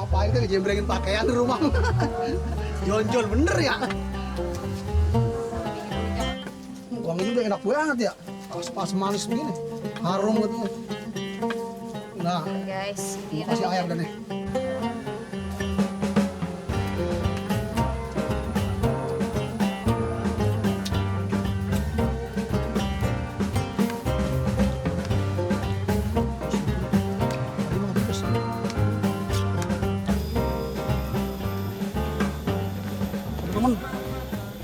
Ngapain tuh ngejembrengin pakaian di rumah? Jonjol bener ya. Wanginya udah enak banget ya. Pas manis begini. Harum gitu. Nah, Guys, ini kasih air dan nih. Teman-teman,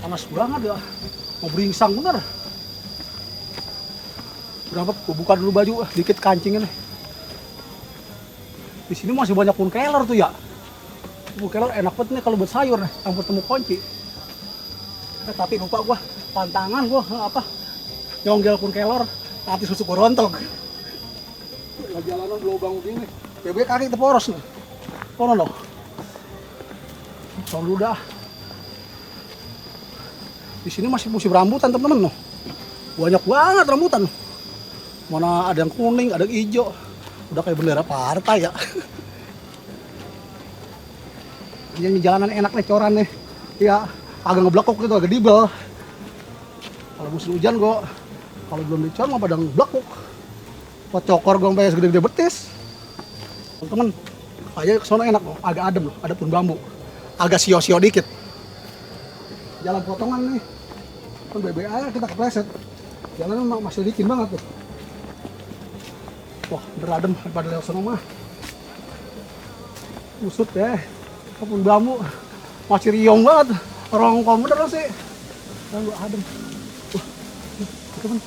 panas banget ya. Mau beringsang bener. Berapa? Gue buka dulu baju, dikit kancingnya nih. Di sini masih banyak pun keler tuh ya. Pun keler enak banget nih kalau buat sayur nih, campur temu kunci. Tapi lupa gua pantangan gua apa? Nyonggel pun keler, nanti susu korontok. Lagi jalanan lubang begini. Bebek kaki teporos nih. Kono loh. Soal udah. Di sini masih musim rambutan teman-teman loh. Banyak banget rambutan. Mana ada yang kuning, ada yang hijau. Udah kayak bendera partai ya. Yang jalanan enak nih coran nih. Ya agak ngeblekok gitu, agak dibel. Kalau musim hujan gua kalau belum dicor mah pada ngeblekok. Pot cokor gua sampai segede-gede betis. Teman-teman, kayaknya kesana enak loh, agak adem loh, ada pun bambu. Agak sio-sio dikit. Jalan potongan nih. Kan BBA kita kepleset. Jalan masih licin banget tuh. Wah, beradem daripada lewat sana mah. Usut deh. Kebun bambu. Masih riong banget. Orang komputer sih. Dan gua adem. Wah, teman.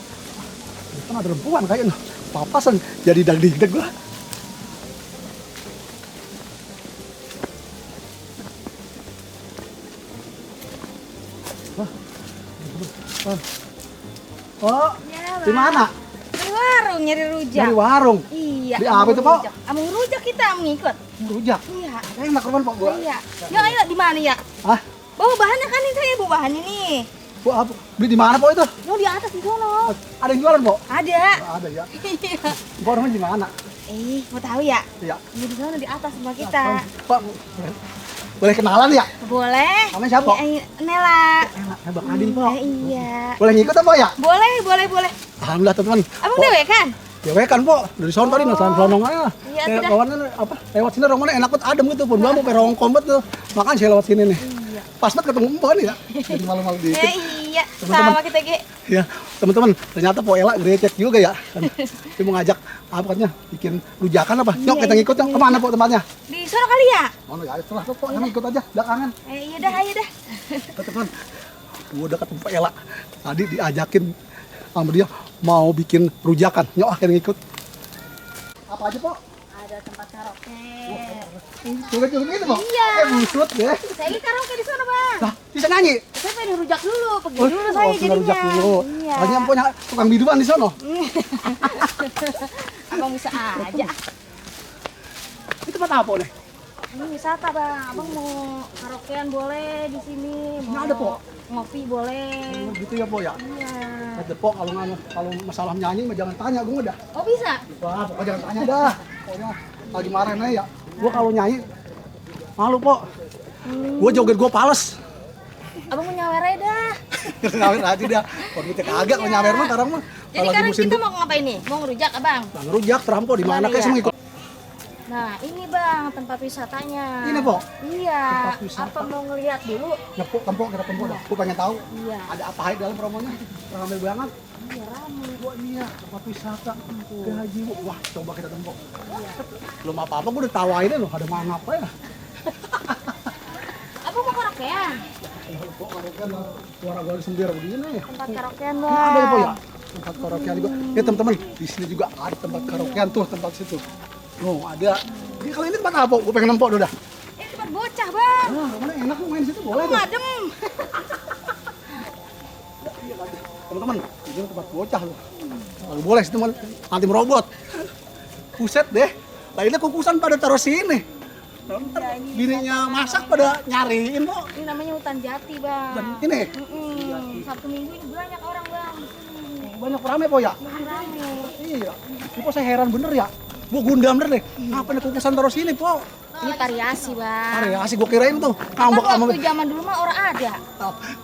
Kan ada rempuan kayaknya. Papasan jadi dagding gua. Oh, ya, di mana? Di warung nyari rujak. Dari warung. Iya. Di apa itu, Pak? Amung rujak kita mengikut. Rujak. Iya. Enak kan Pak gua. Iya. Ya ayo di mana ya? Hah? Bawa bahannya kan ini saya bawa bahannya nih. Bu, apa? Beli di mana, Pak itu? Mau di atas di sono. Ada yang jualan, Pak? Ada. Ada ya. Iya. Pak orangnya di mana? Mau tahu ya? Iya. Ini di sana di atas rumah kita. Pak, boleh kenalan ya? Boleh. Namanya siapa? Ya, Nela. Enak, Bang Adin, Pak. Iya. Boleh ngikut apa ya? Boleh, boleh, boleh. Alhamdulillah, teman. Abang dewe kan? Ya kan, Pak. Dari sono tadi nonton aja. Iya, Kayak sudah. kawannya apa? Lewat sini rombongan enak banget adem gitu, pun bambu kayak rongkom banget tuh. Makanya saya lewat sini nih. Iya. Pas banget ketemu Mbak nih ya. Jadi malu-malu dikit. Iya, Teman-teman. sama kita Ge. Ya, teman-teman, ternyata Po Ela grecek juga ya. Dia mau ngajak apa katanya bikin rujakan apa? Yuk kita ngikut yuk. Kemana Po tempatnya? Di sono kali ya? Mana ya? Setelah tuh Po, ikut aja, belakangan. Iya dah, ayo dah. Teman-teman, gua udah ketemu Po Ela. Tadi diajakin sama dia mau bikin rujakan. Yuk akhirnya ngikut. Apa aja Po? Ada tempat karaoke. Coba-coba gitu Po? Iya. Busut ya. Saya ini karaoke di sana, Bang. Nah, bisa nyanyi? Saya pengen rujak dulu, pergi dulu saya oh, jadinya. rujak dulu. Iya. Hanya punya tukang biduan di sono. Abang bisa aja. Itu tempat apa nih? Ini wisata, Bang. Abang mau karaokean boleh di sini. Ini Mau ada, Po? ngopi boleh. Gitu ya Po ya. Iya. Ada Po kalau masalah nyanyi mah jangan tanya gue udah. Oh, bisa? Wah, pokoknya jangan tanya dah. Pokoknya lagi marahin aja ya. Gue kalau nyanyi malu Po. Gue joget gue pales. Abang mau nyawer aja dah. Ngawer aja dah. Kalau kita kagak mau nyawer mah sekarang mah. Jadi Kalau lagi sekarang musim kita mau ngapain nih? Mau ngerujak, Abang? ngerujak terampo di mana Mana kayak ya? semua ikut. Nah, ini Bang, tempat wisatanya. Ini, Po? Iya. Tempat wisata. Apa mau ngeliat dulu? Nyepuk tempok kita tempok dah. Gue pengen tahu Iya. ada apa aja dalam promonya. Ramai banget. Iya, rame. Wah iya, tempat wisata. Gaji. Wah, coba kita tempok. Iya. Belum apa-apa gue udah tawain loh, ada mangap ya. Abang mau karaokean? Kok karaokean suara gue sendiri begini. Tempat karaokean, Nah, ada ya, Po ya? Bang. Tempat karaokean juga. Ya teman-teman, di sini juga ada tempat karaokean tuh, tempat situ. Oh, ada. Ini kalau ini tempat apa? Gue pengen nempok dulu dah. Ini tempat bocah, Bang. Nah, mana enak lu main di situ boleh Abang tuh. ngadem. Iya, ada. Teman-teman, ini tempat bocah loh. Kalau boleh sih teman, anti merobot. Buset deh. Lainnya kukusan pada taruh sini. Ntar bininya masak pada nyariin kok. Ini namanya hutan jati, Bang. Dan ini Sabtu Minggu ini banyak orang, Bang, di sini. banyak rame Po ya. Masih rame. Iya. Ini kok saya heran bener ya. Bu gundam deh. Ngapain kukusan taruh sini, Po? Ini variasi, Bang. Variasi gua kirain tuh Kan ngambek sama waktu zaman dulu mah orang ada.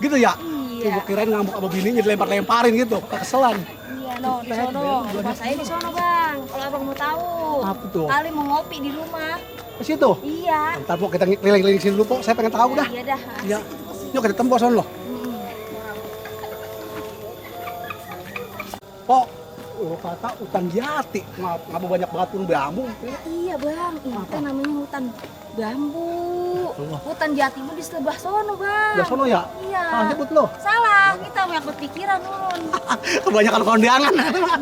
gitu ya. Iya. Gua kirain ngambek sama bininya dilempar-lemparin gitu. Kekeselan. Iya, no, di sono. Rumah saya di sono, Bang. Kalau Abang mau tahu. Apa tuh? Kali mau ngopi di rumah. Ke situ. Iya. Ntar Po kita keliling-keliling sini dulu, Po. Saya pengen tahu dah. Iya dah. Iya. Yuk kita tembok sono loh. Po, kata hutan jati. Ngapa banyak banget pun bambu. Iya, Bang. Ini kan namanya hutan bambu. Allah. Hutan jati mah di sebelah sono, Bang. Udah sono ya? Iya. Ah, nyebut lo. Salah, kita banyak berpikiran, Nun. Kebanyakan kondangan.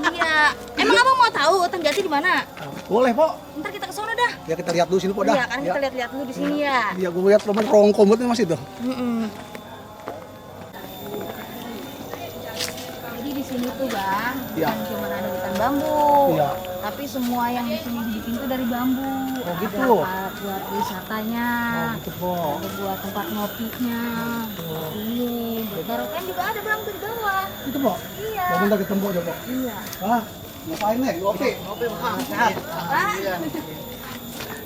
Iya. Emang Abang mau tahu hutan jati di mana? Boleh, Po. Ntar kita ke sono dah. Ya kita lihat dulu sini, Po dah. Iya, kan kita lihat-lihat dulu di sini ya. Iya, gue lihat teman rongkom banget masih tuh. Jadi di sini tuh, Bang, Iya. bukan cuma ada hutan bambu. Iya. Tapi semua yang di sini dibikin tuh dari bambu. Oh, gitu. Ada buat wisatanya. Oh, gitu, Po. Ada buat tempat ngopinya. Ini, buat karaokean juga ada, Bang, tuh di bawah. Itu, Po. Iya. Ya bentar kita tembok aja, Po. Iya. Ah, ngapain nih? Ngopi. Ngopi, Bang. Sehat. Pak,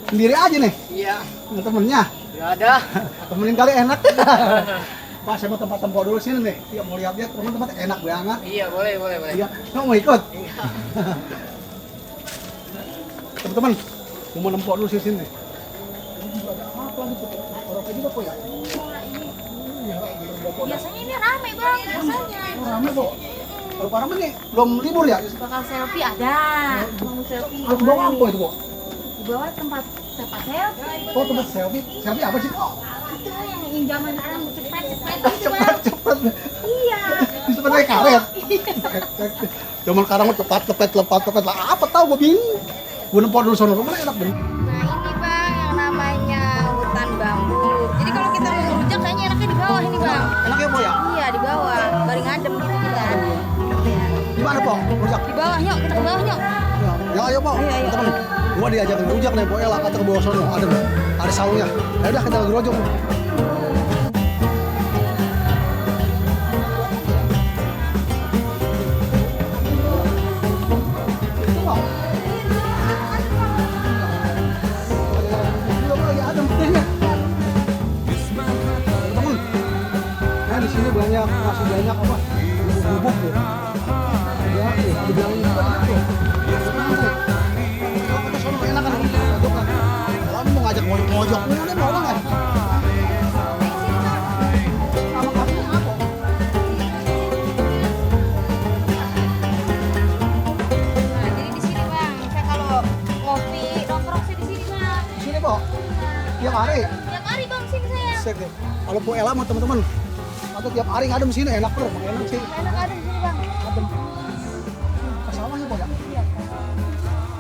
Sendiri aja nih. Iya, Sama temennya. nggak ada. Temenin kali enak. Pak, saya mau tempat tembok dulu sini nih. Iya, mau lihat-lihat teman-teman enak banget. Iya, boleh. Iya, kamu mau ikut? Teman-teman, gue mau nempok dulu sini. Ada apa lagi tuh? Orang kayak juga, Po ya? biasanya ini rame, Bang, biasanya. Oh, rame, Po. Kalau Pak Rahman nih, belum libur ya? Bakal selfie ada. Mau selfie. Kalau ke bawah apa itu, Po? Di bawah tempat selfie. Oh, tempat selfie. Selfie apa sih, Po? Itu yang zaman sekarang cepet-cepet gitu, Bang. Cepet. Iya. Cepet kayak karet. Zaman sekarang mah cepat, cepet lah. Apa tahu gue bingung. Gue nempok dulu sono rumah enak bener. Nah ini, Bang, yang namanya hutan bambu. Jadi kalau kita mau ngerujak kayaknya enaknya di bawah ini, Bang. Enak ya, Po ya? Iya, di bawah. Baring adem gitu kita. Iya. Gimana, Po? Rujak? Di bawah, yuk kita ke bawah yuk. Ya, ayo, Po. Ayo. Teman-teman. Gua diajakin rujak nih, Po Ella kata ke bawah sono. Ada saungnya. Ya udah kita gerojok. Teman-teman, nah di sini masih banyak apa? Bubuk tuh. Ya, ada bilangin juga tuh. Kalau kata sono enak kan, pojok kan. Kalau mau ngajak mojok, ini udah mau nggak? Sama kakinya apa? Nah, jadi di sini, Bang. Saya kalau ngopi nongkrong sih di sini, Bang. Di sini, Po. Tiap hari. Tiap hari, Bang, sini saya. Sek deh. Kalau Po Ella sama teman-teman, atau tiap hari ngadem sini enak bro, enak sih. Enak ada di sini, Bang. Adem. Masalahnya, Po ya?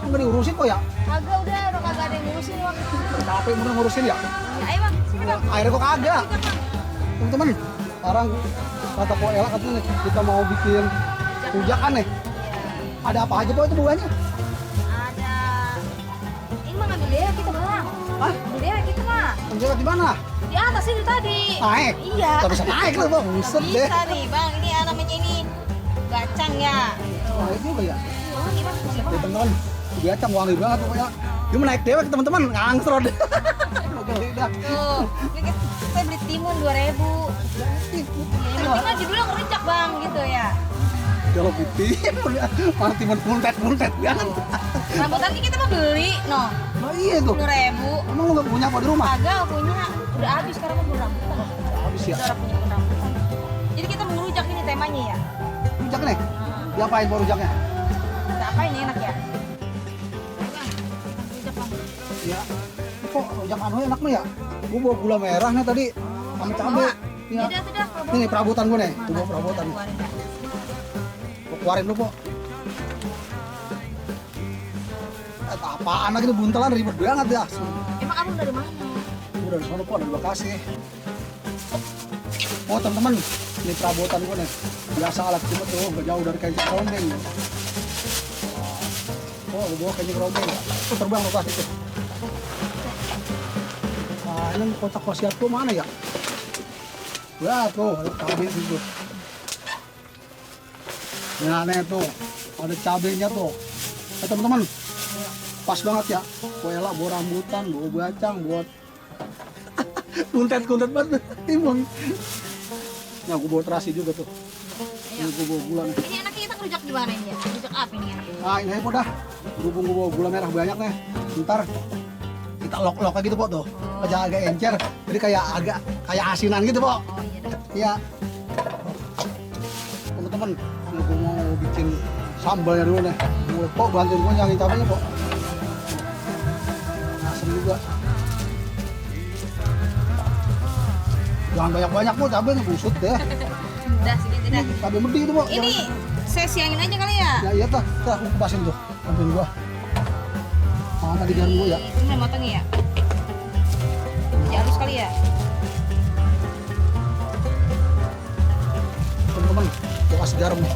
Nggak diurusin, Po ya? Kagak udah kagak ada yang ngurusin, Bang. Capek bener ngurusin ya? Ya, ayo, Bang. Sini, Bang. Akhirnya kok kagak. Teman-teman, sekarang kata Po Ella katanya nih, kita mau bikin rujakan nih. Ada apa aja, Po, itu buahnya? Ada. Ini mah ngambil dewa kita, Bang. Hah? Ngambil dewa kita mah. Penjaga di mana? Di atas itu tadi. Naik? Iya. Kita bisa naik loh, Bang. Buset deh. Bisa nih, Bang. Ini namanya ini gacang ya. Naik juga ya. Wangi, Bang. Wangi, Bang. Teman-teman, dia cang wangi banget Po Ella. Dia mau naik dewek teman-teman, ngangsrot. Gede dah. Tuh, ini kita beli timun 2.000. Yang penting mah judulnya ngerujak, Bang, gitu ya. Kalau timun ya, malah timun puntet banget. Rambutan ini kita mau beli, no. Nah iya tuh. 10.000. Emang lu nggak punya apa di rumah? Kagak punya, udah habis sekarang mau rambutan. Habis ya. Udah punya pun rambutan. Jadi kita mau ngerujak ini temanya ya. Rujak nih. Diapain Po rujaknya? Kita apa ini enak ya? Ayo, Bang. Rujak, Bang. Ya. Kok rujak anu enak mah ya? Gua bawa gula merah nih tadi sama cabai. Ya Ya. udah tuh dah. kalau Ini perabotan gua nih. Mana? Gua bawa perabotan. Keluarin dah. Gua keluarin dulu, Po. Apaan lagi nih buntelan ribet banget ya. Emang abang dari mana? Gua dari sono, Po, dari Bekasi. Oh, teman-teman, ini perabotan gua nih. Biasa alat cuma tuh, gak jauh dari kencing rombeng. Oh, gua bawa kencing rombeng. Tuh terbang lo pas itu. Nah, ini kotak wasiat gua mana ya? Ya tuh, ada cabai situ. Nah, nih tuh, ada cabenya tuh. Teman-teman, Pas banget ya. Kuela bawa rambutan, bawa bacang, buat kuntet banget timun. Nah, gue bawa terasi juga tuh. Ayo. Ini gue bawa gula nih. Ini enaknya kita kerujak di mana ini ya? Kerujak apa ini ya? Nah, ini aja dah. Berhubung gue bawa gula merah banyak nih. Ntar kita lok-lok kayak gitu, Pok tuh. Aja agak encer. Jadi kayak asinan gitu, Pok. Oh iya dah. Iya. Teman-teman, ini gue mau bikin sambalnya dulu nih. Pok bantuin gue nyangin cabenya, Pok. Asem juga. Jangan banyak-banyak, Pok. Cabenya busut deh. Udah segitu dah. Cabai medih itu, Pok. Ini saya siangin aja kali ya. Ya iya, tah. Tah, aku kupasin tuh. Bantuin gua. Mana tadi garam gua ya? Itu udah matang ya? Halus kali ya? Teman-teman, gua kasih garam nih.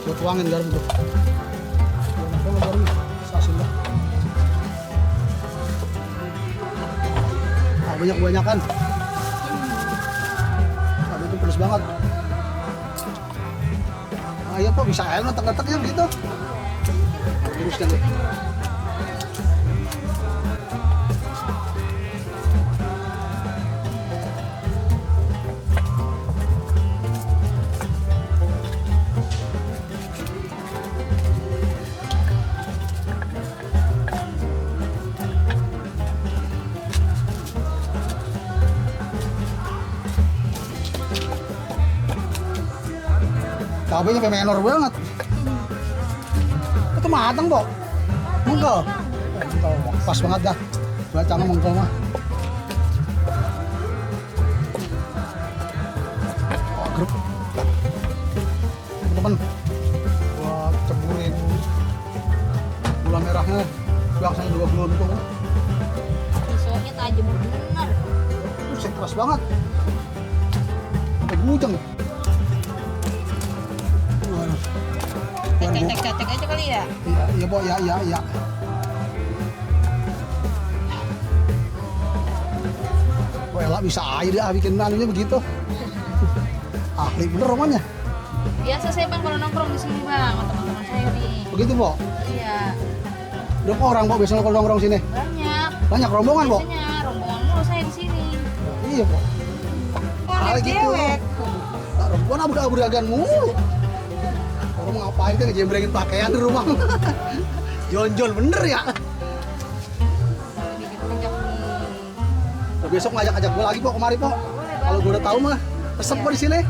Gua tuangin garam tuh. Gua garam nih. Sasin dah. Ah, banyak-banyakan. Cabai itu pedes banget. Ah, iya, Pak, bisa air letak-letaknya gitu. Teruskan deh. Cabenya kayak menor banget. Itu matang, Pok. Mengkel. Pas banget dah. Bacangnya mengkel mah. Oh, grup. Teman-teman, gua ceburin gula merahnya. Biasanya juga belum tuh. Pisaunya tajam bener. Buset, keras banget. Sampai gujeng. Cek aja kali ya. Iya, iya, Pok, iya. Kok Ella bisa air ya bikin anunya begitu. Ahli bener romanya. Biasa saya bang kalau nongkrong di sini bang, sama teman-teman saya nih. Begitu, Pok. Iya. Berapa orang, Pok, biasanya kalau nongkrong sini? Banyak. Banyak rombongan, Pok. Biasanya rombongan mulu saya di sini. Iya, Pok. Kalau cewek. Tak rombongan abur-aburagan mulu. Orang ngapain kan ngejembrengin pakaian di rumah. Jonjol bener ya. Bikin kerujak nih. Nah, besok ngajak-ajak gue lagi, Pok, kemari, Pok. Kalau gue udah tahu mah, resep Pok di sini.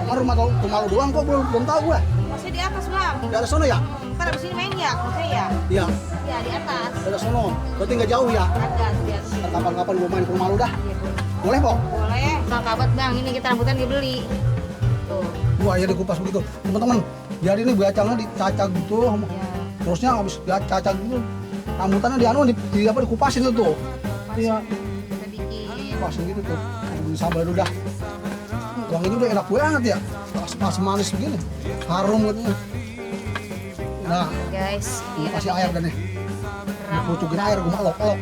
Emang rumah lu doang, Pok, belum tahu gue. Masih di atas bang. Di atas sono ya? Ntar abis ini main ya, kalau saya ya. Iya, Iya di atas. di atas sono. Berarti nggak jauh ya? Ada di atas. Ntar kapan-kapan gue main ke rumah lu dah. Iya, Boleh, Pok? boleh. Bang kabat bang, ini kita rambutan dibeli. Tuh. Wah, ya dikupas begitu. Teman-teman, jadi ini bacangnya dicacah gitu. Ya. Terusnya habis cacah gitu, rambutannya dikupasin tuh. Iya. Kita bikin. Kupasin gitu tuh. Di sambal dulu dah. Wanginya udah enak banget ya. Masih manis begini. Harum gitu. Nah, Guys, gue kasih air dan nih. Gue cukurin air, gue olok-olok.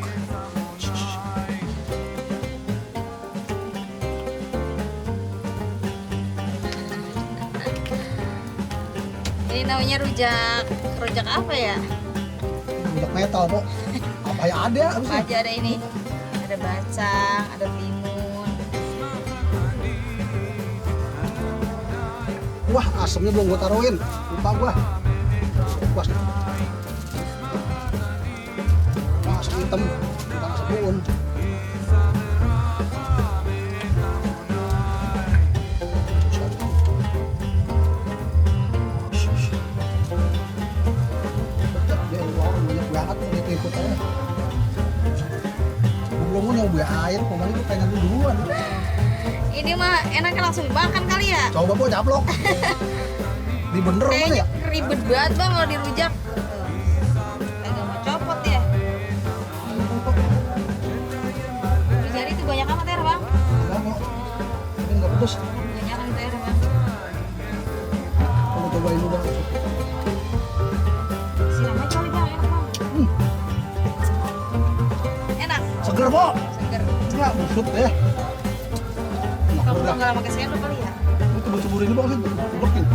Ini namanya rujak apa ya? Rujak metal, Pok. Apa ya ada? Apa Harusnya. aja ada ini? Ada bacang, ada timun. Wah, asemnya belum gue taruhin. Lupa gue. Puas. Wah, asam hitam. Bukan asam bubun. Dia orang banyak banget nih ikut aja. Belum mau nyoba air, kemarin gue pengen duluan. Ini mah enaknya langsung dimakan kali ya? Coba, Pok, caplok. Di bener mana Kayaknya ya? ribet banget bang kalau dirujak. Agak mau copot ya. Di jari itu banyak amat ya bang? Enggak, Pok. Tapi enggak pedes. Banyak kan itu ya bang? Kamu cobain dulu. Siram aja kali bang, enak bang. Enak, Seger, Pok. seger. Ya, busuk deh. Enak Kalau udah. nggak lama ke sendok kali ya? Itu cebur-ceburin ini, Pok, sih. Ceburin.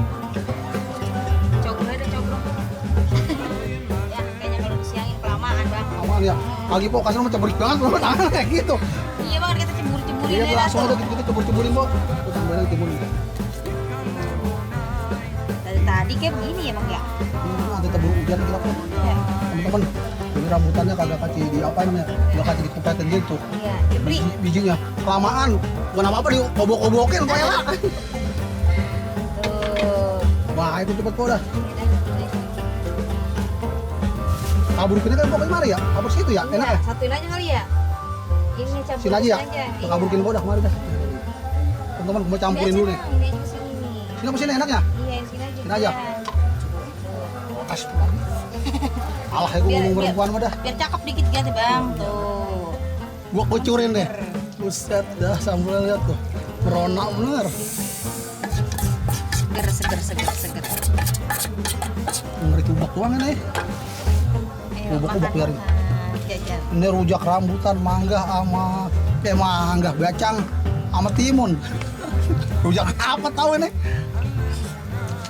Cogrok ada cogrok. tangan ya. Lagi po kasih mah ceburik banget sama tangan kayak gitu. Iya bang, kita cemburu-cemburin Iya aja langsung tuh. aja kita cebur-ceburin po. Terus sambil timunin. Dari tadi kayak begini ya bang ya. Ada tabur hujan kita po. Iya. Teman-teman, ini rambutannya kagak kasih di apa namanya? Enggak kasih dikupetin gitu. Iya, Jepri. Bijinya kelamaan. Bukan apa-apa di kobok-kobokin kok ya. Tuh. Wah, itu cepet po dah. Tabur ini kan pokoknya mari ya. Tabur situ ya, enak ya. Satuin aja kali ya. Ini campurin Sini aja ya. Iya. Kaburkin po dah kemari dah. Teman-teman, mau campurin dulu nih. Ini aja sini nih. Sini apa sini enaknya? Iya, yang sini aja. Sini aja. As. Alah, aku Biar- ngomong biar- perempuan mah dah. Biar cakep dikit ganti bang. Tuh. Gua kucurin deh. Buset dah, sambil lihat tuh. Merona bener. Seger. Ngeri tubak doang ini. Ayo Bubuk-bubuk makan, biarin. makan. Jajan. Ini rujak rambutan, mangga sama mangga, bacang sama timun. Rujak apa tahu ini?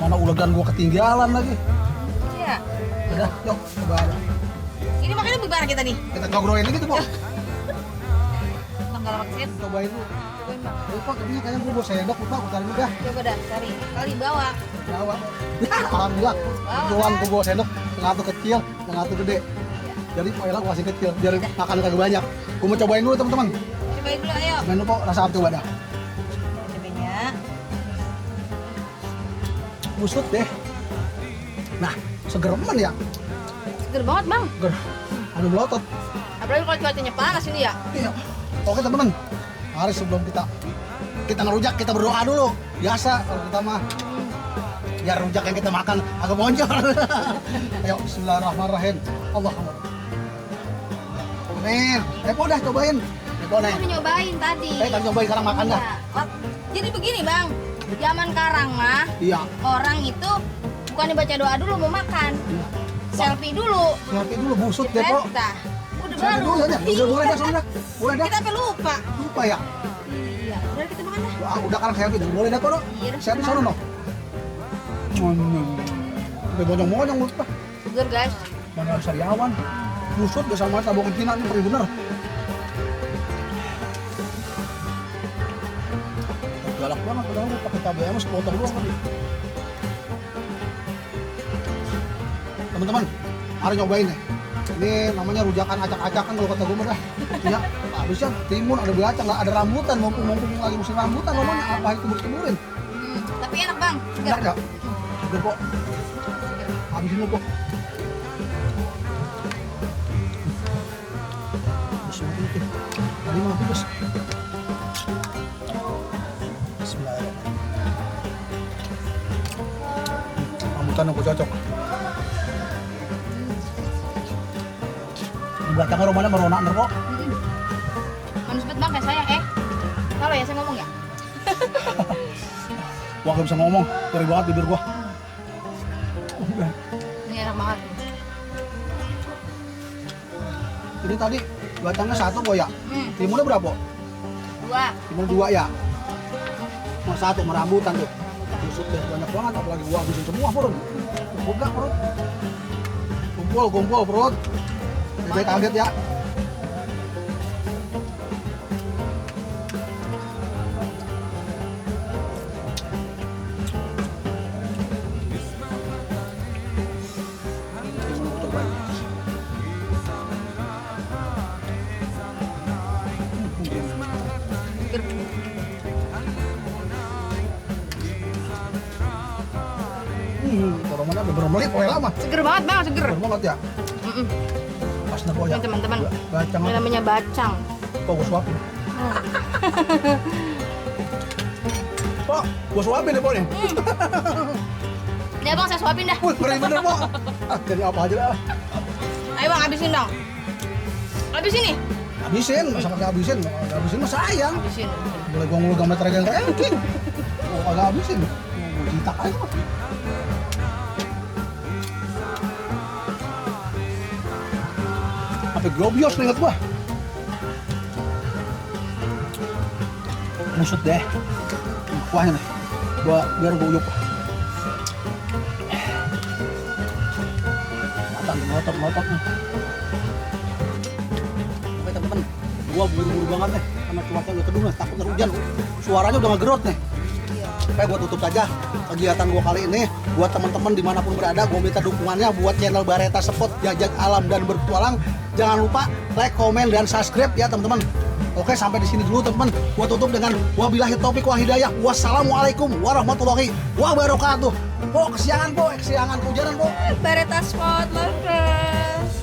Mana ulegan gua ketinggalan lagi. Iya. Udah, yuk coba. Ini makanya bagaimana kita nih? Kita ngobrolin gitu, Pak. Tanggal vaksin. Cobain dulu. Cobain bang. Pak, ini kayaknya gua bawa sendok, Pak.Utarin udah. Coba dah, cari. Kali bawa. Bawa. Alhamdulillah. Kebetulan gua bawa sendok, yang satu kecil, yang satu gede. Jadi Pak Elang masih kecil, biar makan kagak banyak. Gua mau cobain dulu, teman-teman. Cobain dulu, ayo. Cobain dulu, Pak. Rasa apa coba dah. Cobainnya. Busut deh. Nah, segereman ya. Seger banget bang. Seger. Aduh melotot. Apalagi kalau cuacanya panas ini ya. Iya. Oke teman-teman. Mari sebelum kita ngerujak, kita berdoa dulu. Biasa kalau kita mah. Biar rujak yang kita makan agak boncor. Ayo bismillahirrahmanirrahim. Allah Akbar. Amin. Udah cobain. Aku udah nyobain tadi. Tadi cobain sekarang makan dah. Iya. Oh, jadi begini bang. Zaman sekarang mah Iya. orang itu bukan dibaca doa dulu mau makan. Iya. Selfie dulu. Ngerti dulu busut deh kok. Dah. Udah Selfie baru. dulu aja. Udah boleh dah sudah. Boleh dah. Kita sampai lupa. Lupa ya. Iya. Udah kita makan dah. Wah, udah kan selfie dah. Boleh dah kok. Iya, dah. Selfie sono no. Udah bonyong-bonyong mulut Pak. Seger guys. Mana sariawan. Busut gak sama tabungan Cina ini perih bener. Galak banget padahal pakai cabai ama sepotong doang tadi. Teman-teman, mari nyobain deh. Ini namanya rujakan acak-acakan kalau kata gue mah dah. Ya, habisnya timun ada bacang, nggak ada rambutan, mumpung lagi musim rambutan namanya apa itu berkemurin. Tapi enak bang. Seger. Enak nggak? Seger kok. Habisin lu kok. Bismillahirrahmanirrahim. Tadi mau bos. Bismillahirrahmanirrahim. Rambutan aku cocok. Di belakang rumahnya merona ntar kok. Manis banget bang kayak saya Kalau ya saya ngomong ya. Wah gak bisa ngomong, perih banget bibir gua. Ini enak banget. Ini tadi bacangnya satu kok ya. Timunnya berapa? 2. Timun 2 ya. Mau satu merambutan tuh. Busuk deh banyak banget, apalagi gua habisin semua perut. Buka perut. Kumpul perut. Bebek kaget ya. Seger. Koromanya beberapa menit pokoknya lama. Seger banget bang, seger. Bener banget ya. Pas nih ya. Ini teman-teman. Bacang Ini namanya bacang. kok gua suapin. Pak, gua suapin ya, Pak nih. Ini abang saya suapin dah. Wih, keren bener, Pak. Ah, jadi apa aja dah. Ayo bang, habisin dong. Habisin nih. Habisin, masa pakai habisin? Habisin mah sayang. Habisin. Boleh gua ngulur gambar terang ranking. Oh, agak habisin. Gua jitak aja. Sampai grobios nih inget gua. Musut deh. Kuahnya nih. Biar gua uyup. Matang, melotot nih. gua buru-buru banget nih karena cuaca udah teduh nih, takut hujan. Suaranya udah ngegerot nih. Supaya gua tutup saja kegiatan gua kali ini. Buat teman-teman dimanapun berada, gua minta dukungannya buat channel Bareta Spot Jajak Alam dan Bertualang. Jangan lupa like, komen, dan subscribe ya teman-teman. Oke, sampai di sini dulu teman-teman. Gua tutup dengan wabillahi taufik wal hidayah. Wassalamualaikum warahmatullahi wabarakatuh. Po, kesiangan po, kesiangan kehujanan po. Bareta Spot, lovers.